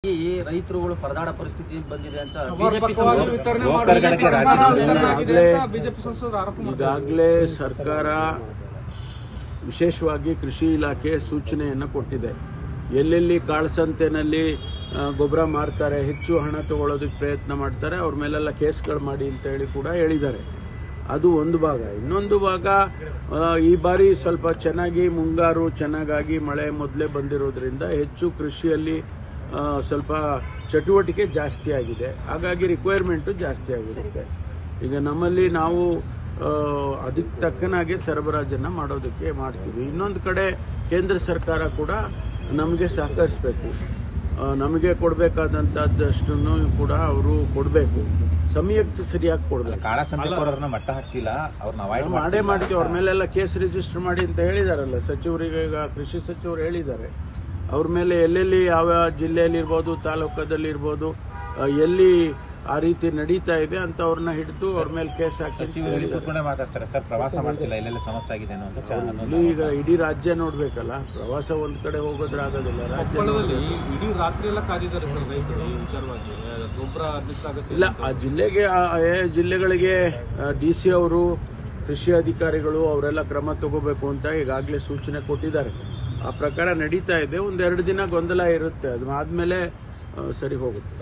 ಈ ರೈತರುಗಳು ಪರದಾಡ ಪರಿಸ್ಥಿತಿ ಬಂದಿದೆ ಅಂತ ಈಗಾಗಲೇ ಸರ್ಕಾರ ವಿಶೇಷವಾಗಿ ಕೃಷಿ ಇಲಾಖೆ ಸೂಚನೆಯನ್ನು ಕೊಟ್ಟಿದೆ. ಎಲ್ಲೆಲ್ಲಿ ಕಾಳಸಂತೆನಲ್ಲಿ ಗೊಬ್ಬರ ಮಾರ್ತಾರೆ, ಹೆಚ್ಚು ಹಣ ತಗೊಳ್ಳೋದಕ್ಕೆ ಪ್ರಯತ್ನ ಮಾಡ್ತಾರೆ, ಅವ್ರ ಮೇಲೆಲ್ಲ ಕೇಸ್ಗಳು ಮಾಡಿ ಅಂತ ಹೇಳಿ ಕೂಡ ಹೇಳಿದ್ದಾರೆ. ಅದು ಒಂದು ಭಾಗ. ಇನ್ನೊಂದು ಭಾಗ, ಈ ಬಾರಿ ಸ್ವಲ್ಪ ಚೆನ್ನಾಗಿ ಮುಂಗಾರು ಚೆನ್ನಾಗಾಗಿ ಮಳೆ ಮೊದಲೇ ಬಂದಿರೋದ್ರಿಂದ ಹೆಚ್ಚು ಕೃಷಿಯಲ್ಲಿ ಸ್ವಲ್ಪ ಚಟುವಟಿಕೆ ಜಾಸ್ತಿ ಆಗಿದೆ. ಹಾಗಾಗಿ ರಿಕ್ವೈರ್ಮೆಂಟು ಜಾಸ್ತಿ ಆಗಿರುತ್ತೆ. ಈಗ ನಮ್ಮಲ್ಲಿ ನಾವು ಅದಕ್ಕೆ ತಕ್ಕನಾಗೆ ಸರಬರಾಜನ್ನು ಮಾಡೋದಕ್ಕೆ ಮಾಡ್ತೀವಿ. ಇನ್ನೊಂದು ಕಡೆ ಕೇಂದ್ರ ಸರ್ಕಾರ ಕೂಡ ನಮಗೆ ಸಹಕರಿಸಬೇಕು. ನಮಗೆ ಕೊಡಬೇಕಾದಂಥದ್ದಷ್ಟನ್ನು ಕೂಡ ಅವರು ಕೊಡಬೇಕು, ಸಮಯಕ್ಕೆ ಸರಿಯಾಗಿ ಕೊಡಬೇಕು. ಮಟ್ಟ ಹಾಕಿಲ್ಲ, ಮಾಡೇ ಮಾಡ್ತೀವಿ. ಅವ್ರ ಮೇಲೆಲ್ಲ ಕೇಸ್ ರಿಜಿಸ್ಟರ್ ಮಾಡಿ ಅಂತ ಹೇಳಿದಾರಲ್ಲ ಸಚಿವರಿಗೆ. ಈಗ ಕೃಷಿ ಸಚಿವರು ಹೇಳಿದ್ದಾರೆ ಅವ್ರ ಮೇಲೆ ಎಲ್ಲೆಲ್ಲಿ ಯಾವ ಜಿಲ್ಲೆಯಲ್ಲಿರ್ಬೋದು, ತಾಲೂಕದಲ್ಲಿರ್ಬೋದು, ಎಲ್ಲಿ ಆ ರೀತಿ ನಡೀತಾ ಇದೆ ಅಂತ ಅವ್ರನ್ನ ಹಿಡಿದು ಅವ್ರ ಮೇಲೆ ಕೇಸ್ ಹಾಕಿ ಮಾತಾಡ್ತಾರೆ. ಸರ್, ಪ್ರವಾಸ ಮಾಡ್ತಿಲ್ಲ, ಎಲ್ಲೆಲ್ಲ ಸಮಸ್ಯೆ ಆಗಿದೆ ಅನ್ನೋ ಈಗ ಇಡೀ ರಾಜ್ಯ ನೋಡ್ಬೇಕಲ್ಲ. ಪ್ರವಾಸ ಒಂದ್ ಕಡೆ ಹೋಗೋದ್ರೆ ಆಗೋದಿಲ್ಲ. ರಾಜ್ಯದಲ್ಲಿ ಇಡೀ ರಾತ್ರಿ ಎಲ್ಲ ಕಾದಿದ್ದಾರೆ ವಿಚಾರವಾಗಿ ಗೊಬ್ಬರ ಇಲ್ಲ. ಆ ಜಿಲ್ಲೆಗೆ, ಜಿಲ್ಲೆಗಳಿಗೆ DC ಅವರು, ಕೃಷಿ ಅಧಿಕಾರಿಗಳು ಅವರೆಲ್ಲ ಕ್ರಮ ತಗೋಬೇಕು ಅಂತ ಈಗಾಗಲೇ ಸೂಚನೆ ಕೊಟ್ಟಿದ್ದಾರೆ. ಆ ಪ್ರಕಾರ ನಡೀತಾ ಇದೆ. ಒಂದೆರಡು ದಿನ ಗೊಂದಲ ಇರುತ್ತೆ, ಅದು ಆದ್ಮೇಲೆ ಸರಿ ಹೋಗುತ್ತೆ.